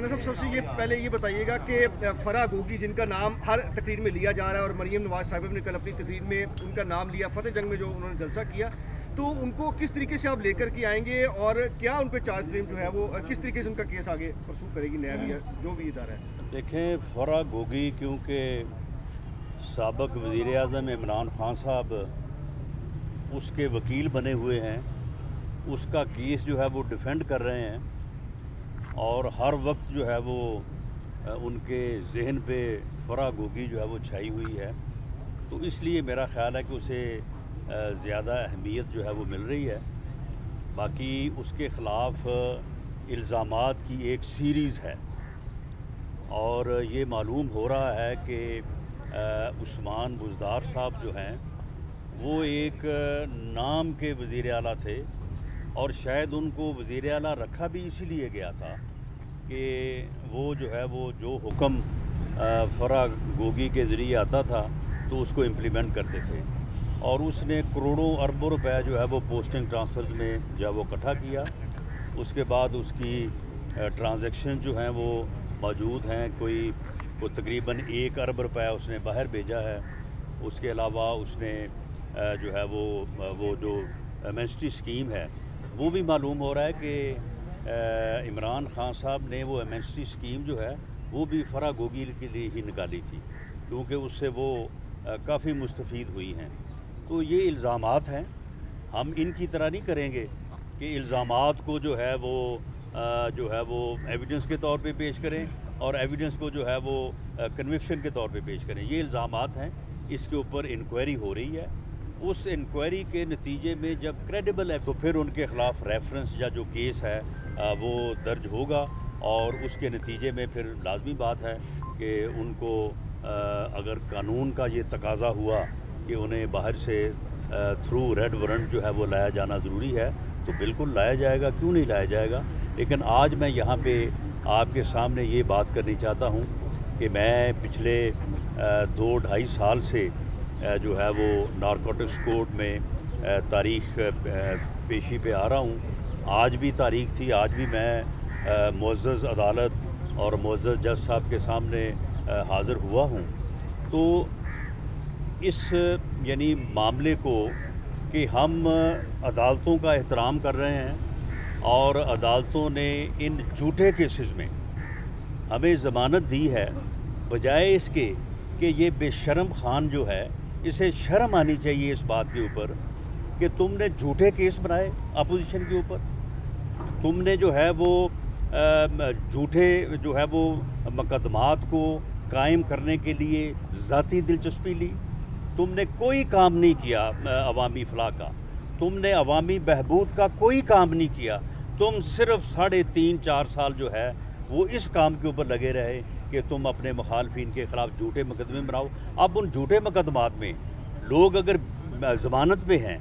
राना साहब, सबसे ये पहले ये बताइएगा कि फराह गोगी जिनका नाम हर तकरीर में लिया जा रहा है और मरीम नवाज साहिबा ने कल अपनी तकरीर में उनका नाम लिया, फतेह जंग में जो उन्होंने जलसा किया, तो उनको किस तरीके से आप लेकर के आएंगे और क्या उन पर चार्ज फ्रेम जो है वो किस तरीके से उनका केस आगे परसूख करेगी नैब या जो भी इदारा है? देखें, फराह गोगी क्योंकि साबिक वज़ीर आज़म इमरान खान साहब उसके वकील बने हुए हैं, उसका केस जो है वो डिफेंड कर रहे हैं और हर वक्त जो है वो उनके जहन पे फराह गोगी जो है वो छाई हुई है, तो इसलिए मेरा ख़्याल है कि उसे ज़्यादा अहमियत जो है वो मिल रही है। बाकी उसके ख़िलाफ़ इल्ज़ामात की एक सीरीज़ है और ये मालूम हो रहा है कि उस्मान बुज़दार साहब जो हैं वो एक नाम के वज़ीर आला थे और शायद उनको वज़ीर आला रखा भी इसीलिए गया था कि वो जो है वो जो हुक्म फराह गोगी के ज़रिए आता था तो उसको इम्प्लीमेंट करते थे और उसने करोड़ों अरबों रुपए जो है वो पोस्टिंग ट्रांसफ़र्स में जो है वो इकट्ठा किया। उसके बाद उसकी ट्रांजैक्शन जो हैं वो मौजूद हैं, कोई तकरीबन 1 अरब रुपया उसने बाहर भेजा है। उसके अलावा उसने जो है वो जो एमएसटी स्कीम है वो भी मालूम हो रहा है कि इमरान खान साहब ने वो एमएसटी स्कीम जो है वो भी फराह गोगी के लिए ही निकाली थी क्योंकि उससे वो काफ़ी मुस्तफ़ीद हुई हैं। तो ये इल्ज़ामात हैं, हम इनकी तरह नहीं करेंगे कि इल्ज़ामात को जो है वो एविडेंस के तौर पे पेश करें और एविडेंस को जो है वो कन्विक्शन के तौर पे पेश करें। ये इल्ज़ामात हैं, इसके ऊपर इंक्वायरी हो रही है। उस इंक्वायरी के नतीजे में जब क्रेडिबल है तो फिर उनके ख़िलाफ़ रेफरेंस या जो केस है वो दर्ज होगा और उसके नतीजे में फिर लाजमी बात है कि उनको अगर कानून का ये तकाज़ा हुआ कि उन्हें बाहर से थ्रू रेड वारंट जो है वो लाया जाना ज़रूरी है तो बिल्कुल लाया जाएगा, क्यों नहीं लाया जाएगा। लेकिन आज मैं यहाँ पे आपके सामने ये बात करनी चाहता हूँ कि मैं पिछले 2-2.5 साल से जो है वो नारकोटिक्स कोर्ट में तारीख़ पेशी पे आ रहा हूँ। आज भी तारीख़ थी, आज भी मैं मुअज़्ज़ज़ अदालत और मुअज़्ज़ज़ जज साहब के सामने हाज़िर हुआ हूँ। तो इस यानी मामले को कि हम अदालतों का एहतराम कर रहे हैं और अदालतों ने इन झूठे केसेस में हमें ज़मानत दी है, बजाय इसके कि ये बेशर्म खान जो है इसे शर्म आनी चाहिए इस बात के ऊपर कि तुमने झूठे केस बनाए अपोजिशन के ऊपर, तुमने जो है वो झूठे जो है वो मुकदमात को कायम करने के लिए ज़ाती दिलचस्पी ली, तुमने कोई काम नहीं किया अवामी फलाह का, तुमने अवामी बहबूद का कोई काम नहीं किया। तुम सिर्फ 3.5-4 साल जो है वो इस काम के ऊपर लगे रहे कि तुम अपने मुखालफिन के ख़िलाफ़ झूठे मुकदमे बनाओ। अब उन झूठे मुकदमात में लोग अगर ज़मानत पे हैं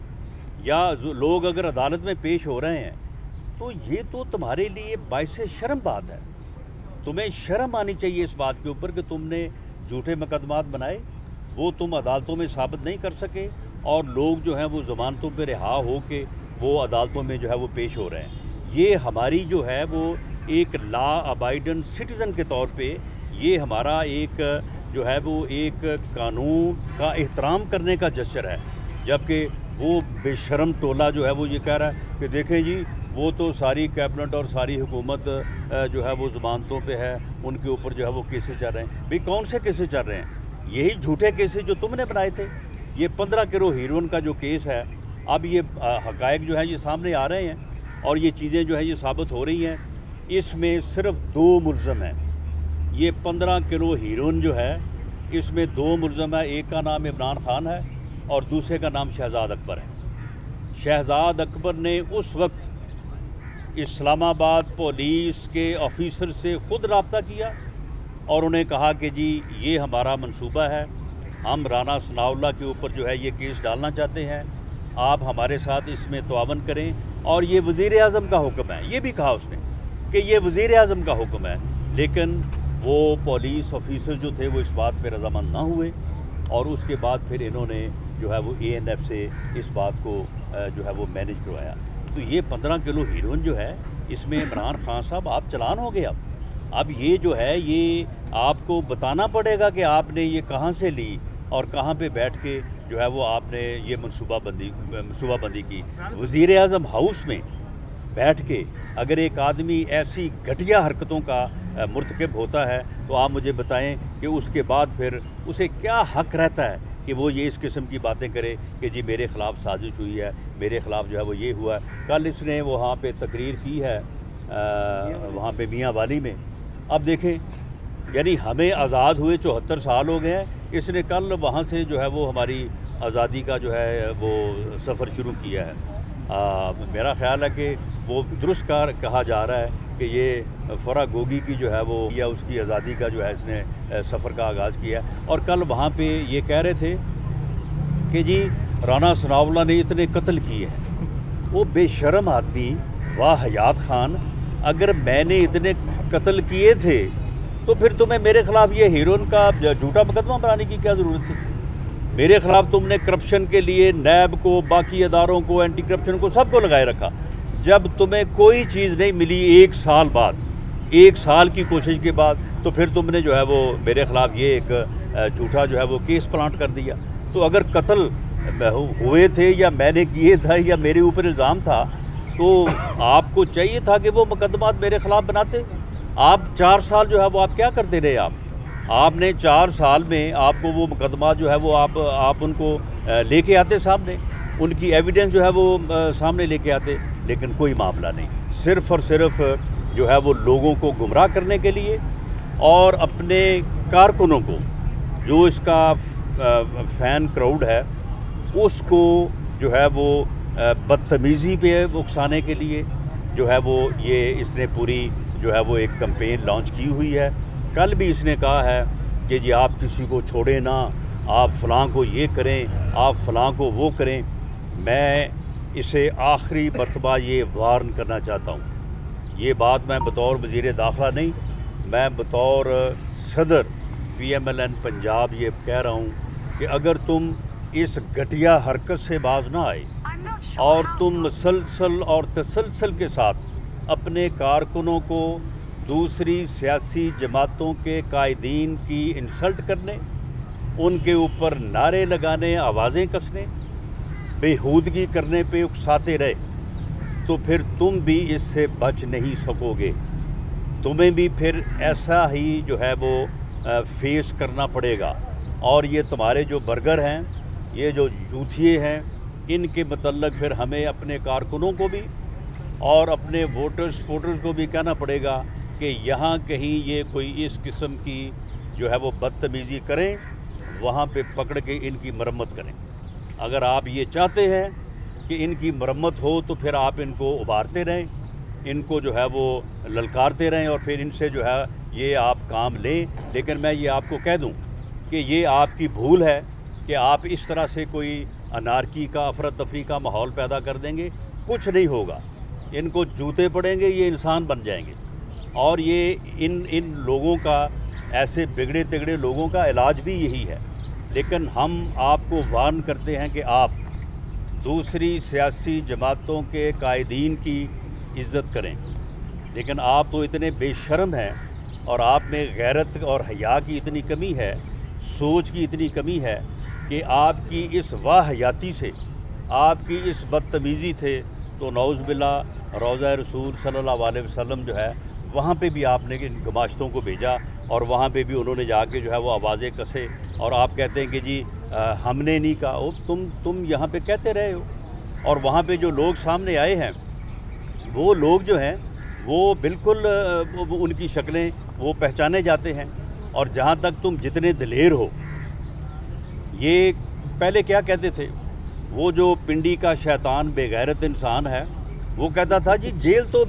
या लोग अगर अदालत में पेश हो रहे हैं तो ये तो तुम्हारे लिए बाइसे शर्म बात है। तुम्हें शर्म आनी चाहिए इस बात के ऊपर कि तुमने झूठे मुकदमात बनाए, वो तुम अदालतों में साबित नहीं कर सके और लोग जो हैं वो ज़मानतों पे रिहा हो के वो अदालतों में जो है वो पेश हो रहे हैं। ये हमारी जो है वो एक लॉ अबाइडेंट सिटीज़न के तौर पे ये हमारा एक जो है वो एक कानून का एहतराम करने का जस्चर है। जबकि वो बेशर्म टोला जो है वो ये कह रहा है कि देखें जी वो तो सारी कैबिनेट और सारी हुकूमत जो है वो ज़मानतों पे है, उनके ऊपर जो है वो केसेस चल रहे हैं। भाई कौन से केसेस चल रहे हैं? यही झूठे केसेस जो तुमने बनाए थे। ये 15 किलो हीरोइन का जो केस है, अब ये हक़ाइक़ जो है ये सामने आ रहे हैं और ये चीज़ें जो है ये साबित हो रही हैं। इसमें सिर्फ 2 मुलज़म हैं। ये 15 किलो हीरोइन जो है इसमें 2 मुलज़म है, एक का नाम इमरान खान है और दूसरे का नाम शहजाद अकबर है। शहजाद अकबर ने उस वक्त इस्लामाबाद पुलिस के ऑफिसर से ख़ुद रब्ता किया और उन्हें कहा कि जी ये हमारा मंसूबा है, हम राना सनाउल्लाह के ऊपर जो है ये केस डालना चाहते हैं, आप हमारे साथ इसमें तआवन करें और ये वज़ीर आज़म का हुक्म है। ये भी कहा उसने कि ये वज़ीर आज़म का हुक्म है। लेकिन वो पुलिस ऑफिसर जो थे वो इस बात पे रज़ामंद ना हुए और उसके बाद फिर इन्होंने जो है वो ANF से इस बात को जो है वो मैनेज करवाया। तो ये 15 किलो हीरोइन जो है इसमें इमरान खान साहब आप चलान हो गए। اب یہ جو ہے یہ آپ کو بتانا پڑے گا کہ آپ نے یہ کہاں سے لی اور کہاں پہ بیٹھ کے جو ہے وہ آپ نے یہ منصوبہ بندی کی. وزیر اعظم ہاؤس میں بیٹھ کے اگر ایک آدمی ایسی گھٹیا حرکتوں کا مرتکب ہوتا ہے تو آپ مجھے بتائیں کہ اس کے بعد پھر اسے کیا حق رہتا ہے کہ وہ یہ اس قسم کی باتیں کرے کہ جی میرے خلاف سازش ہوئی ہے, میرے خلاف جو ہے وہ یہ ہوا ہے. کل اس نے وہاں پہ تقریر کی ہے وہاں پہ میاں والی میں. اب دیکھیں یعنی ہمیں آزاد ہوئے 74 سال ہو گئے ہیں, اس نے کل وہاں سے جو ہے وہ ہماری آزادی کا جو ہے وہ سفر شروع کیا ہے. میرا خیال ہے کہ وہ درست کہا جا رہا ہے کہ یہ فرا گوگی کی جو ہے وہ یا اس کی آزادی کا جو ہے اس نے سفر کا آغاز کیا ہے. اور کل وہاں پہ یہ کہہ رہے تھے کہ جی رانا ثناء اللہ نے اتنے قتل کیے ہیں. وہ بے شرم آدمی واہ حیات خان, اگر میں نے اتنے قتل کیے تھے تو پھر تمہیں میرے خلاف یہ ہیروئن کا جھوٹا مقدمہ بنانے کی کیا ضرورت تھی؟ میرے خلاف تم نے کرپشن کے لیے نیب کو, باقی اداروں کو, اینٹی کرپشن کو, سب کو لگائے رکھا. جب تمہیں کوئی چیز نہیں ملی 1 سال بعد, 1 سال کی کوشش کے بعد, تو پھر تم نے جو ہے وہ میرے خلاف یہ ایک جھوٹا جو ہے وہ کیس پلانٹ کر دیا. تو اگر قتل ہوئے تھے یا میں نے کیے تھا یا میرے اوپر الزام تھا تو آپ کو چاہیے تھا کہ وہ مقدمات میرے خلاف بناتے. آپ 4 سال جو ہے وہ آپ کیا کرتے رہے؟ آپ نے 4 سال میں آپ کو وہ مقدمات جو ہے وہ آپ ان کو لے کے آتے سامنے, ان کی ایویڈنس جو ہے وہ سامنے لے کے آتے, لیکن کوئی معاملہ نہیں. صرف اور صرف جو ہے وہ لوگوں کو گمراہ کرنے کے لیے اور اپنے کارکنوں کو, جو اس کا فین کراؤڈ ہے, اس کو جو ہے وہ بدتمیزی پہ اکسانے کے لیے جو ہے وہ یہ اس نے پوری جو ہے وہ ایک کمپین لانچ کی ہوئی ہے. کل بھی اس نے کہا ہے کہ جی آپ کسی کو چھوڑیں نہ, آپ فلاں کو یہ کریں, آپ فلاں کو وہ کریں. میں اسے آخری مرتبہ یہ وارن کرنا چاہتا ہوں. یہ بات میں بطور وزیر داخلہ نہیں, میں بطور صدر PMLN پنجاب یہ کہہ رہا ہوں کہ اگر تم اس گھٹیا حرکت سے باز نہ آئے اور تم مسلسل اور تسلسل کے ساتھ اپنے کارکنوں کو دوسری سیاسی جماعتوں کے قائدین کی انسلٹ کرنے, ان کے اوپر نعرے لگانے, آوازیں کسنے, بےہودگی کرنے پہ اکساتے رہے تو پھر تم بھی اس سے بچ نہیں سکو گے. تمہیں بھی پھر ایسا ہی جو ہے وہ فیس کرنا پڑے گا. اور یہ تمہارے جو برگر ہیں, یہ جو جوتھیے ہیں, ان کے متعلق پھر ہمیں اپنے کارکنوں کو بھی اور اپنے ووٹرز کو بھی کہنا پڑے گا کہ یہاں کہیں یہ کوئی اس قسم کی جو ہے وہ بدتمیزی کریں, وہاں پہ پکڑ کے ان کی مرمت کریں. اگر آپ یہ چاہتے ہیں کہ ان کی مرمت ہو تو پھر آپ ان کو ابھارتے رہیں, ان کو جو ہے وہ للکارتے رہیں اور پھر ان سے جو ہے یہ آپ کام لیں. لیکن میں یہ آپ کو کہہ دوں کہ یہ آپ کی بھول ہے کہ آپ اس طرح سے کوئی انارکی کا, افراتفری کا ماحول پیدا کر دیں گے. کچھ نہیں ہوگا, ان کو جوتے پڑیں گے, یہ انسان بن جائیں گے. اور یہ ان لوگوں کا, ایسے بگڑے تگڑے لوگوں کا علاج بھی یہی ہے. لیکن ہم آپ کو وارن کرتے ہیں کہ آپ دوسری سیاسی جماعتوں کے قائدین کی عزت کریں. لیکن آپ تو اتنے بے شرم ہیں اور آپ میں غیرت اور حیا کی اتنی کمی ہے, سوچ کی اتنی کمی ہے کہ آپ کی اس واہیاتی سے, آپ کی اس بدتمیزی سے تو نعوذ باللہ روضہ رسول صلی اللہ علیہ وسلم جو ہے وہاں پہ بھی آپ نے ان گماشتوں کو بھیجا اور وہاں پہ بھی انہوں نے جا کے جو ہے وہ آوازیں کسے. اور آپ کہتے ہیں کہ جی ہم نے نہیں کہا. تم یہاں پہ کہتے رہے ہو. اور وہاں پہ جو لوگ سامنے آئے ہیں وہ لوگ جو ہیں وہ بالکل ان کی شکلیں وہ پہچانے جاتے ہیں. اور جہاں تک تم جتنے دلیر ہو, یہ پہلے کیا کہتے تھے, وہ جو پنڈی کا شیطان بے غیرت انسان ہے وہ کہتا تھا جی جیل تو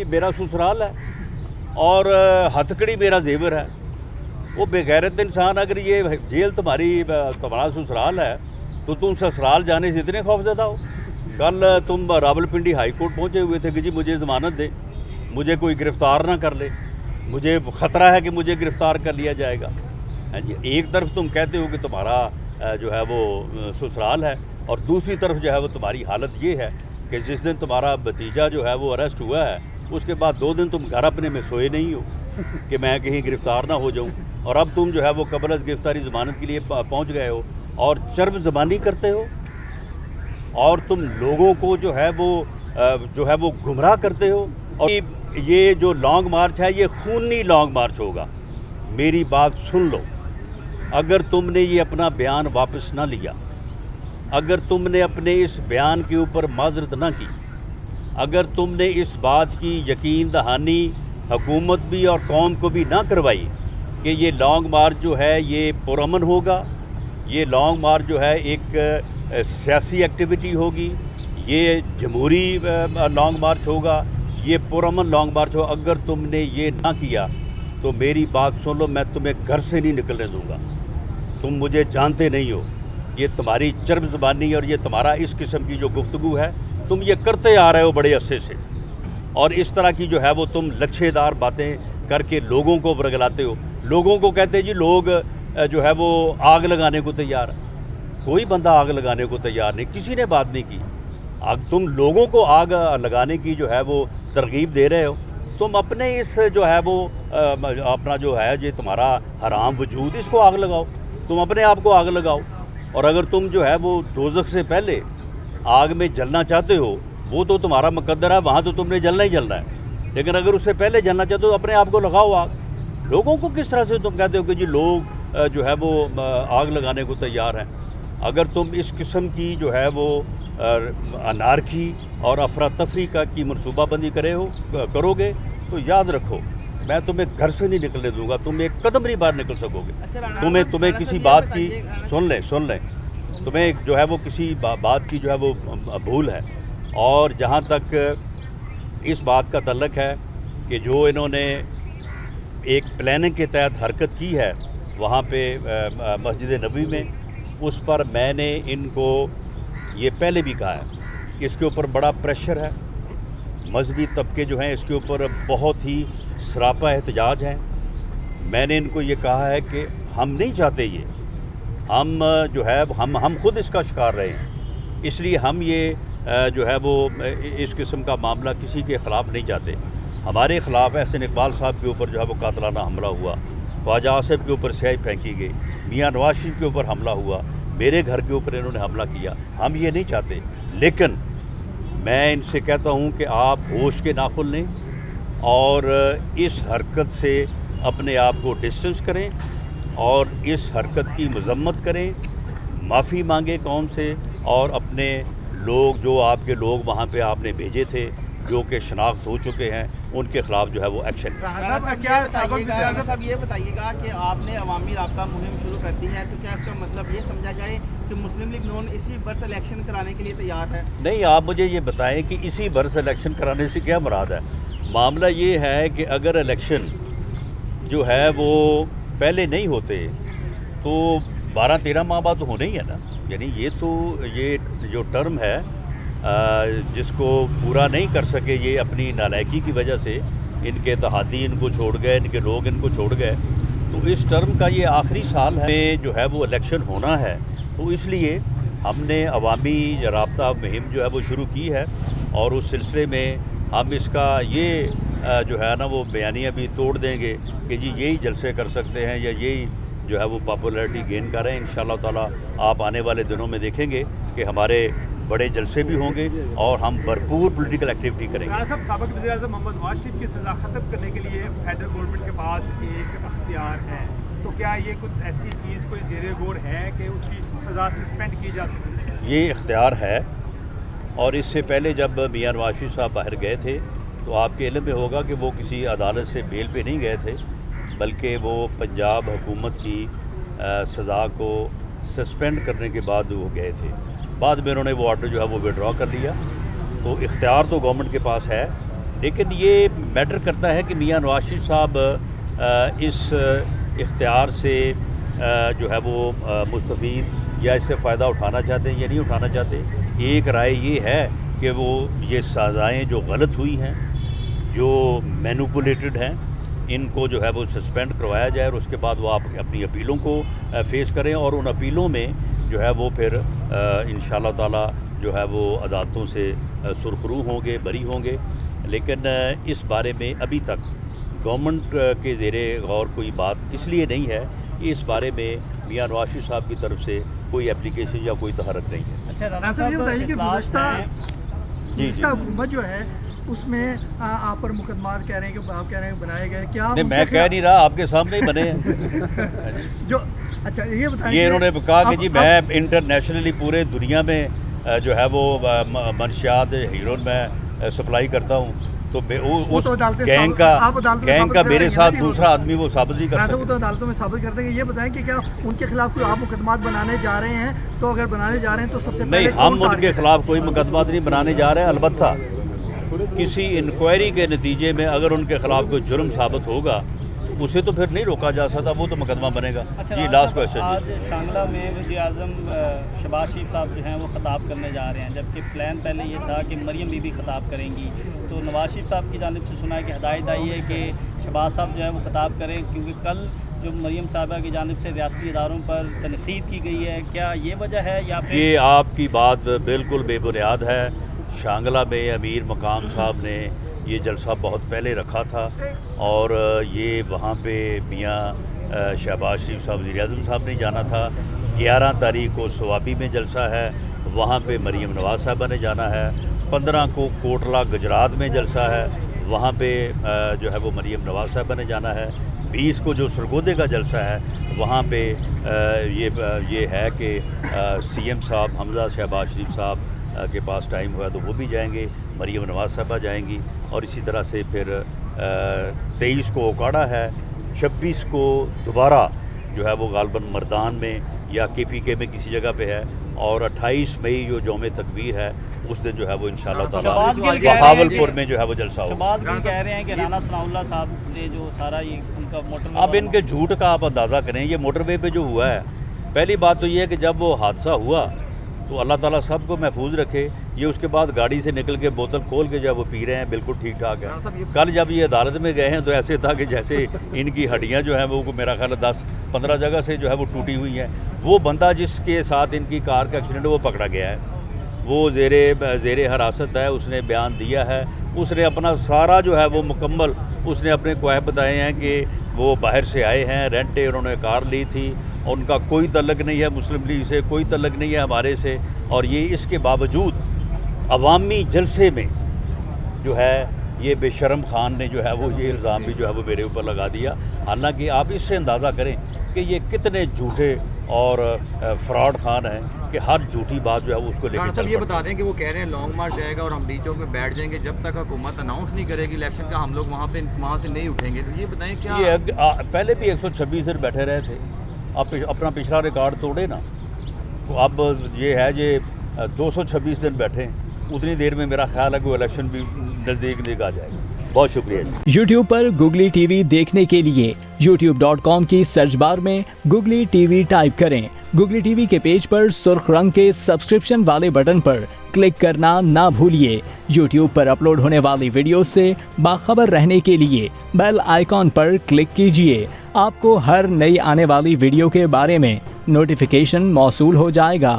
میرا سسرال ہے اور ہتھکڑی میرا زیور ہے. وہ بے غیرت انسان, اگر یہ جیل تمہارا سسرال ہے تو تم سسرال جانے سے اتنے خوفزدہ ہو. کل تم راولپنڈی ہائی کورٹ پہنچے ہوئے تھے کہ جی مجھے ضمانت دے, مجھے کوئی گرفتار نہ کر لے, مجھے خطرہ ہے کہ مجھے گرفتار کر لیا جائے گا. ایک طرف تم کہتے ہو کہ تمہارا جو ہے وہ سسرال ہے اور دوسری طرف جو ہے وہ تمہاری حالت یہ ہے کہ جس دن تمہارا بھتیجا جو ہے وہ اریسٹ ہوا ہے اس کے بعد 2 دن تم گھر اپنے میں سوئے نہیں ہو. कि मैं कहीं गिरफ़्तार ना हो जाऊं, और अब तुम जो है वो क़ब्ल अज़ गिरफ़्तारी ज़मानत के लिए पहुंच गए हो और चर्ब ज़बानी करते हो, और तुम लोगों को जो है वो गुमराह करते हो। और ये जो लॉन्ग मार्च है ये खूनी लॉन्ग मार्च होगा। मेरी बात सुन लो, अगर तुमने ये अपना बयान वापस ना लिया, अगर तुमने अपने इस बयान के ऊपर माजरत ना की, अगर तुमने इस बात की यकीन दहानी हुकूमत भी और कौम को भी ना करवाई कि ये लॉन्ग मार्च जो है ये पुरअमन होगा, ये लॉन्ग मार्च जो है एक सियासी एक्टिविटी होगी, ये जमहूरी लॉन्ग मार्च होगा, ये पुरअमन लॉन्ग मार्च हो, अगर तुमने ये ना किया तो मेरी बात सुन लो, मैं तुम्हें घर से नहीं निकलने दूंगा। तुम मुझे जानते नहीं हो, ये तुम्हारी चर्ब ज़बानी और ये तुम्हारा इस किस्म की जो गुफ्तगू है, तुम ये करते आ रहे हो बड़े अरसे से, और इस तरह की जो है वो तुम लच्छेदार बातें करके लोगों को वर्गलाते हो। लोगों को कहते हैं जी लोग जो है वो आग लगाने को तैयार है। कोई बंदा आग लगाने को तैयार नहीं, किसी ने बात नहीं की। तुम लोगों को आग लगाने की जो है वो तरगीब दे रहे हो। तुम अपने इस जो है वो अपना जो है ये तुम्हारा हराम वजूद, इसको आग लगाओ, तुम अपने आप को आग लगाओ। और अगर तुम जो है वो दोज़ख से पहले आग में जलना चाहते हो, वो तो तुम्हारा मुकद्दर है, वहाँ तो तुमने जलना ही जलना है। लेकिन अगर उससे पहले जलना चाहते हो अपने आप को लगाओ आग। लोगों को किस तरह से तुम कहते हो कि जी लोग जो है वो आग लगाने को तैयार हैं? अगर तुम इस किस्म की जो है वो अनारकी और अफरा तफरी की मनसूबाबंदी करोगे तो याद रखो, मैं तुम्हें घर से नहीं निकलने दूंगा, तुम एक कदम नहीं बाहर निकल सकोगे। तुम्हें किसी बात की सुन लें, तुम्हें जो है वो किसी बात की जो है वो भूल है। और जहाँ तक इस बात का तल्लक है कि जो इन्होंने एक प्लानिंग के तहत हरकत की है वहाँ पे मस्जिद नबी में, उस पर मैंने इनको ये पहले भी कहा है कि इसके ऊपर बड़ा प्रेशर है, मजहबी तबके जो हैं इसके ऊपर बहुत ही सरापा एहतजाज है। मैंने इनको ये कहा है कि हम नहीं चाहते ये, हम जो है हम खुद इसका शिकार रहे हैं, इसलिए हम ये जो है वो इस किस्म का मामला किसी के ख़िलाफ़ नहीं चाहते। हमारे ख़िलाफ़ एहसन इकबाल साहब के ऊपर जो है वो कातलाना हमला हुआ, ख्वाजा आसिफ के ऊपर स्याही फेंकी गई, मियाँ नवाज शरीफ के ऊपर हमला हुआ, मेरे घर के ऊपर इन्होंने हमला किया। हम ये नहीं चाहते, लेकिन मैं इनसे कहता हूँ कि आप होश के नाखुन लें और इस हरकत से अपने आप को डिस्टेंस करें और इस हरकत की मजम्मत करें, माफ़ी मांगे कौम से, और अपने लोग जो आपके लोग वहाँ पे आपने भेजे थे जो कि शनाख्त हो चुके हैं उनके ख़िलाफ़ जो है वो एक्शन। साहब ये बताइएगा कि आपने अवामी राब्ता मुहिम शुरू कर दी है, तो क्या इसका मतलब ये समझा जाए कि मुस्लिम लीग नून इसी बरस इलेक्शन कराने के लिए तैयार है? नहीं, आप मुझे ये बताएं कि इसी बरस इलेक्शन कराने से क्या मुराद है। मामला ये है कि अगर इलेक्शन जो है वो पहले नहीं होते तो 12-13 माह बाद तो होने ही है ना। यानी ये जो टर्म है जिसको पूरा नहीं कर सके ये अपनी नालायकी की वजह से, इनके इत्तेहादी इनको छोड़ गए, इनके लोग इनको छोड़ गए, तो इस टर्म का ये आखिरी साल है जो है वो इलेक्शन होना है। तो इसलिए हमने अवामी राब्ता मुहिम जो है वो शुरू की है और उस सिलसिले में हम इसका ये जो है ना वो बयानियाँ भी तोड़ देंगे कि जी यही जलसे कर सकते हैं या यही जो है वो पॉपुलैरिटी गेन कर रहे हैं। इंशाअल्लाह ताला आप आने वाले दिनों में देखेंगे कि हमारे बड़े जलसे भी होंगे और हम भरपूर पॉलिटिकल एक्टिविटी करेंगे। राणा साहब, साबिक़ वज़ीर-ए-आज़म मोहम्मद नवाज शरीफ की सज़ा ख़त्म करने के लिए फेडरल गवर्नमेंट के पास एक अख्तियार है, तो क्या ये कुछ ऐसी चीज़ कोई ज़ेरे गौर है कि उसकी सज़ा सस्पेंड की जा सकती है? ये इख्तियार है, और इससे पहले जब मियाँ नवाज शरीफ साहब बाहर गए थे तो आपके इल्म में होगा कि वो किसी अदालत से बेल पे नहीं गए थे, बल्कि वो पंजाब हुकूमत की सज़ा को सस्पेंड करने के बाद वो गए थे। बाद में उन्होंने वो ऑर्डर जो है वो विड्रॉ कर लिया। तो इख्तियार तो गवर्नमेंट के पास है, लेकिन ये मैटर करता है कि मियाँ नवाज शरीफ साहब इस इख्तियार से जो है वो मुस्तफ़ीद या इससे फ़ायदा उठाना चाहते हैं या नहीं उठाना चाहते। एक राय ये है कि वो ये सज़ाएँ जो गलत हुई हैं, जो मैनिपुलेटेड हैं, इनको जो है वो सस्पेंड करवाया जाए और उसके बाद वो आप अपनी अपीलों को फेस करें और उन अपीलों में जो है वो फिर इंशाअल्लाह ताला जो है वो अदालतों से सुरखरू होंगे, बरी होंगे। लेकिन इस बारे में अभी तक گورنمنٹ کے زیر غور کوئی بات اس لیے نہیں ہے کہ اس بارے میں میاں نواز شریف صاحب کی طرف سے کوئی اپلیکیشن یا کوئی تحرک نہیں ہے. اچھا رانا صاحب یہ بتائیے کہ گزشتہ حکومت جو ہے اس میں آپ پر مقدمات کہہ رہے ہیں کہ آپ کہہ رہے ہیں بنائے گئے, کیا نہیں میں کہہ نہیں رہا, آپ کے سامنے ہی بنے ہیں جو اچھا یہ بتائیں, یہ انہوں نے کہا کہ جی میں انٹرنیشنلی پورے دنیا میں جو ہے وہ منشیات ہیروئن میں سپلائی کرتا ہوں, تو اس گینگ کا میرے ساتھ دوسرا آدمی وہ ثابت نہیں کر سکتا. وہ تو عدالتوں میں ثابت کرتے ہیں. یہ بتائیں کہ کیا ان کے خلاف کوئی آپ مقدمات بنانے جا رہے ہیں؟ تو اگر بنانے جا رہے ہیں تو سب سے نہیں, ہم ان کے خلاف کوئی مقدمات نہیں بنانے جا رہے ہیں. البتہ کسی انکوائری کے نتیجے میں اگر ان کے خلاف کوئی جرم ثابت ہوگا اسے تو پھر نہیں روکا جا سکتا, وہ تو مقدمہ بنے گا. جی لاسٹ کویشچن. آج شانگلہ میں وزیر اعظم شہباز شریف صاحب جو ہیں وہ خطاب کرنے جا رہے ہیں, جبکہ پلان پہلے یہ تھا کہ مریم بی بی خطاب کریں گی. تو نواز شریف صاحب کی جانب سے سنا ہے کہ ہدایت آئی ہے کہ شہباز صاحب جو ہے وہ خطاب کریں, کیونکہ کل جو مریم صاحبہ کی جانب سے ریاستی اداروں پر تنقید کی گئی ہے. کیا یہ وجہ ہے یا پھر یہ آپ کی بات بالکل بے بنیاد ہے. شانگلہ میں امیر مقام صاحب نے یہ جلسہ بہت پہلے رکھا تھا, اور یہ وہاں پہ میاں شہباز شریف صاحب وزیر اعظم صاحب نے جانا تھا. 11 تاریخ کو سوابی میں جلسہ ہے, وہاں پہ مریم نواز صاحبہ نے جانا ہے. 15 کو کوٹلہ گجرات میں جلسہ ہے, وہاں پہ جو ہے وہ مریم نواز صاحبہ نے جانا ہے. 20 کو جو سرگودے کا جلسہ ہے وہاں پہ یہ ہے کہ سی ایم صاحب حمزہ شہباز شریف صاحب کے پاس ٹائم ہوا تو وہ بھی جائیں گے, مریم نواز صاحبہ جائیں گی, اور اسی طرح سے پھر 23 کو اوکاڑا ہے, 26 کو دوبارہ جو ہے وہ غالباً مردان میں یا کے پی کے میں کسی جگہ پہ ہے, اور 28 مئی جو یوم تکبیر ہے اس دن جو ہے وہ انشاءاللہ تعالیٰ بہاولپور میں جو ہے وہ جلسہ ہوگا. شہباز بھی کہہ رہے ہیں کہ رانا ثناء اللہ صاحب نے جو سارا یہ ان کا موٹر, اب ان کے جھوٹ کا آپ اندازہ کریں. یہ موٹر وے پہ جو ہوا ہے, پہلی بات تو یہ ہے کہ جب وہ حادثہ ہوا تو اللہ تعالیٰ سب کو محفوظ رکھے. یہ اس کے بعد گاڑی سے نکل کے بوتل کھول کے جو وہ پی رہے ہیں, بالکل ٹھیک ٹھاک ہے. کل جب یہ عدالت میں گئے ہیں تو ایسے تھا کہ جیسے ان کی ہڈیاں جو ہیں وہ میرا خیال ہے 10-15 جگہ سے جو ہے وہ ٹوٹی ہوئی ہیں. وہ بندہ جس کے ساتھ ان کی کار کا ایکسیڈنٹ وہ پکڑا گیا ہے, وہ زیر حراست ہے, اس نے بیان دیا ہے. اس نے اپنا سارا جو ہے وہ مکمل اس نے اپنے کوائب بتائے ہیں کہ وہ باہر سے آئے ہیں, رینٹے انہوں نے کار لی تھی, اور ان کا کوئی تعلق نہیں ہے مسلم لیگ سے, کوئی تعلق نہیں ہے ہمارے سے. اور یہ اس کے باوجود عوامی جلسے میں جو ہے یہ بے شرم خان نے جو ہے وہ یہ الزام بھی جو ہے وہ میرے اوپر لگا دیا. حالانکہ آپ اس سے اندازہ کریں کہ یہ کتنے جھوٹے اور فراڈ خان ہیں کہ ہر جھوٹی بات جو ہے وہ اس کو لے کے صاحب یہ بتا دیں کہ وہ کہہ رہے ہیں لانگ مارچ جائے گا اور ہم ڈی چوک میں بیٹھ جائیں گے جب تک حکومت اناؤنس نہیں کرے گی الیکشن کا, ہم لوگ وہاں سے نہیں اٹھیں گے. تو یہ بتائیں کیا یہ پہلے بھی 126 دن بیٹھے رہے تھے, آپ اپنا پچھلا ریکارڈ توڑے نا, تو اب یہ ہے یہ 226 دن بیٹھے, اتنی دیر میں میرا خیال ہے کہ الیکشن بھی نزدیک آ جائے گا. بہت شکریہ. یوٹیوب پر گوگلی ٹی وی دیکھنے کے لیے youtube.com کی سرچ بار میں گوگلی ٹی وی ٹائپ کریں. گوگلی ٹی وی کے پیج پر سرخ رنگ کے سبسکرپشن والے بٹن پر کلک کرنا نہ بھولیے. یوٹیوب پر اپلوڈ ہونے والی ویڈیو سے باخبر رہنے کے لیے بیل آئیکن پر کلک کیجیے. آپ کو ہر نئی آنے والی ویڈیو کے بارے میں نوٹیفیکیشن موصول ہو جائے گا.